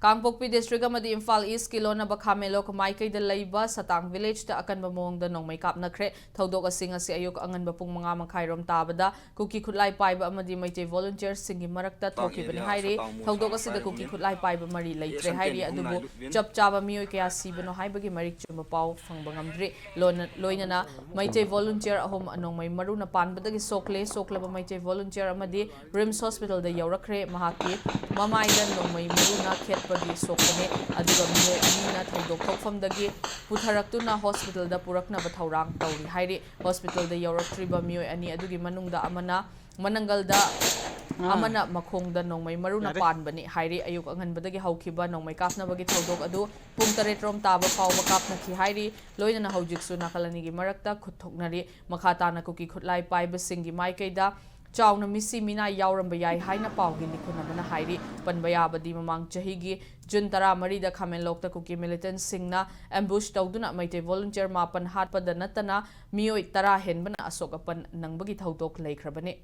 Kangpokpi district amadi Imphal East kilona ba Khamenlok Khamaikayda leiba Satang village da akan ba mawngda nongmay kapnakre thodok asing asi ayuk angan ba pung mga mangkhairom tabada kuki khutlai paiba amadi maitei volunteers singi marakta thokibani hairi thodok asida kuki khutlai paiba mari leitre hairi adubu chap chaba mioi kaya sibano haibagi marik chuma pau phangba ngamdri loinana maitei volunteer ahom anongmay maruna panbadagi soklaba maitei volunteer amadi Rims Hospital da yaurakre mahaki mamaida nongmay maruna pagi sokane aduga mioi anina thodok thokfamdagi putharaktuna hospital da purakna ba thaurang tauri hairi hospital da yauratriba mioi ani adugi manungda amana manangalda amana makhongda nongmai maruna panbani hairi ayuk anganbadagi haukiba nongmai kapnabagi thodok adu pung 8 rom taba fawba kapnaki hairi loinana haujiksu nakalanigi marakta khuthoknari makhatana kuki khutlai paiba singi maikaida Chawna misi mina yauramba yai haina pawgi likhunabana hairi panbayabadi mamang chahigi Jun tara marida Khamenlok ta kuki militant singna ambush tawduna maite volunteer mapan hatpada natana mioi tara henbana asokapan nangbagi thodok laikhrabani